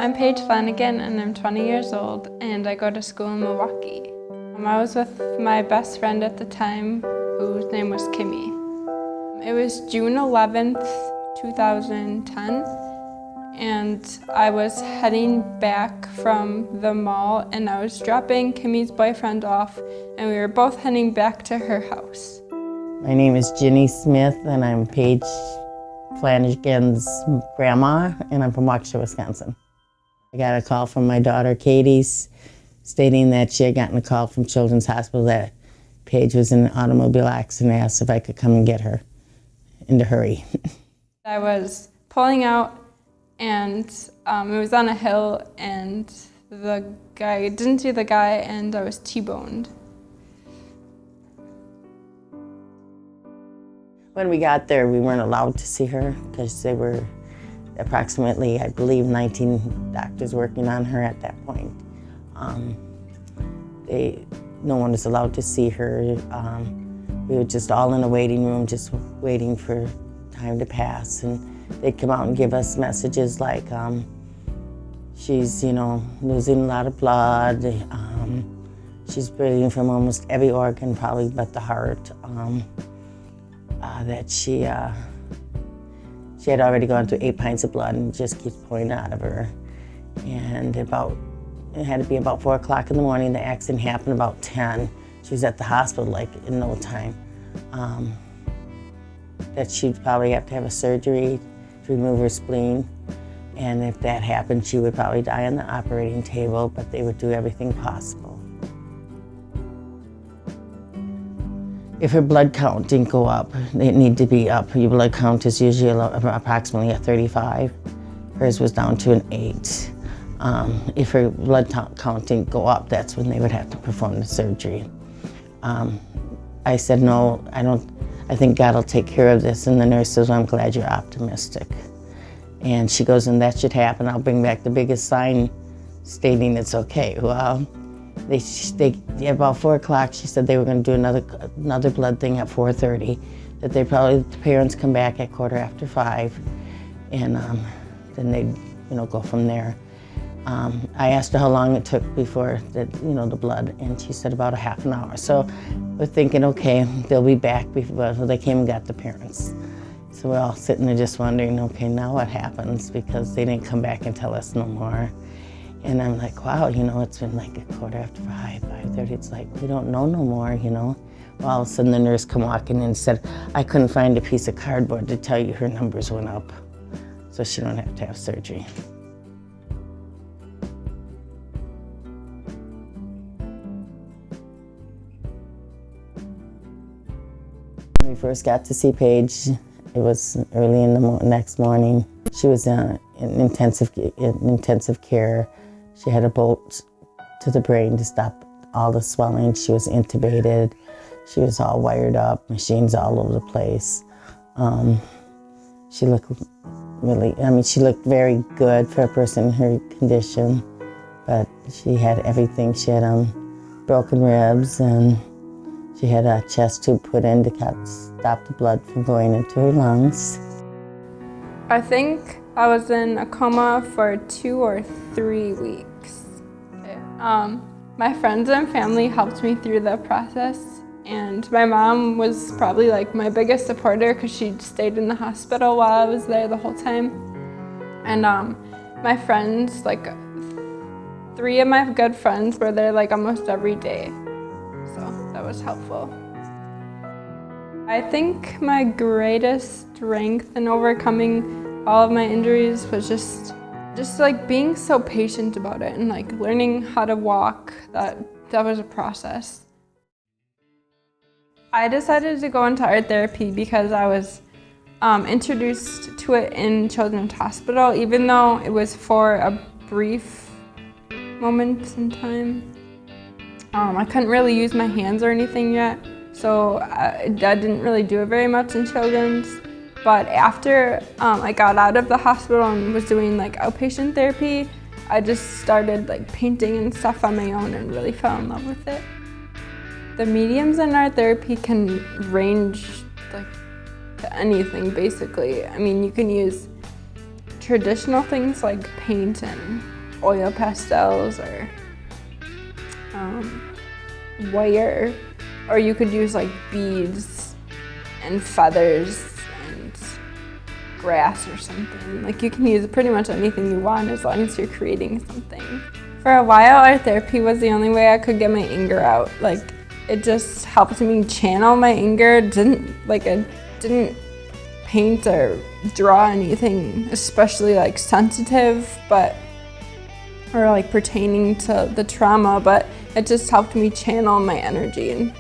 I'm Paige Flanagan and I'm 20 years old and I go to school in Milwaukee. I was with my best friend at the time whose name was Kimmy. It was June 11th, 2010 and I was heading back from the mall and I was dropping Kimmy's boyfriend off and we were both heading back to her house. My name is Ginny Smith and I'm Paige Flanagan's grandma and I'm from Waukesha, Wisconsin. I got a call from my daughter Katie stating that she had gotten a call from Children's Hospital that Paige was in an automobile accident and asked if I could come and get her in a hurry. I was pulling out and it was on a hill and I didn't see the guy and I was T-boned. When we got there, we weren't allowed to see her because there were approximately, I believe, 19 doctors working on her at that point. No one was allowed to see her. We were just all in a waiting room, just waiting for time to pass. And they'd come out and give us messages like, she's, losing a lot of blood. She's bleeding from almost every organ, probably but the heart. That she had already gone through 8 pints of blood and it just keeps pouring out of her. And it had to be about 4 o'clock in the morning. The accident happened about 10. She was at the hospital like in no time. That she'd probably have to have a surgery to remove her spleen. And if that happened, she would probably die on the operating table, but they would do everything possible. If her blood count didn't go up, it needed to be up. Your blood count is usually approximately a 35. Hers was down to an 8. If her blood count didn't go up, that's when they would have to perform the surgery. I said, no, I think God will take care of this. And the nurse says, well, I'm glad you're optimistic. And she goes, and that should happen. I'll bring back the biggest sign stating it's okay. Well, about 4 o'clock, she said they were going to do another blood thing at 4:30. That the parents come back at 5:15, and then they'd go from there. I asked her how long it took before the blood, and she said about a half an hour. So we're thinking, okay, they'll be back before they came and got the parents. So we're all sitting there just wondering, okay, now what happens? Because they didn't come back and tell us no more. And I'm like, wow, it's been like 5:15, 5:30. It's like, we don't know no more, Well, all of a sudden the nurse come walking in and said, I couldn't find a piece of cardboard to tell you her numbers went up, so she don't have to have surgery. When we first got to see Paige, it was early in the next morning. She was in intensive care. She had a bolt to the brain to stop all the swelling. She was intubated. She was all wired up, machines all over the place. She looked she looked very good for a person in her condition, but she had everything. She had broken ribs and she had a chest tube put in to stop the blood from going into her lungs. I think I was in a coma for 2 or 3 weeks. My friends and family helped me through the process, and my mom was probably like my biggest supporter because she stayed in the hospital while I was there the whole time. And my friends, like 3 of my good friends were there like almost every day, so that was helpful. I think my greatest strength in overcoming all of my injuries was just like being so patient about it and like learning how to walk. That was a process. I decided to go into art therapy because I was introduced to it in Children's Hospital, even though it was for a brief moment in time. I couldn't really use my hands or anything yet, so I didn't really do it very much in Children's. But after I got out of the hospital and was doing like outpatient therapy, I just started like painting and stuff on my own and really fell in love with it. The mediums in art therapy can range like to anything basically. I mean, you can use traditional things like paint and oil pastels or wire, or you could use like beads and feathers and grass or something. Like you can use pretty much anything you want as long as you're creating something. For a while, art therapy was the only way I could get my anger out. Like it just helped me channel my anger. I didn't paint or draw anything especially like sensitive, or like pertaining to the trauma, but it just helped me channel my energy and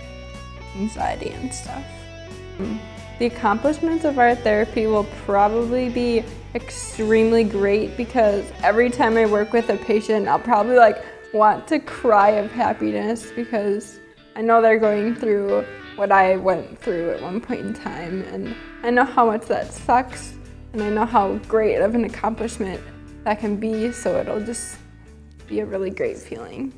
anxiety and stuff. The accomplishments of art therapy will probably be extremely great because every time I work with a patient, I'll probably like want to cry of happiness because I know they're going through what I went through at one point in time, and I know how much that sucks, and I know how great of an accomplishment that can be, so it'll just be a really great feeling.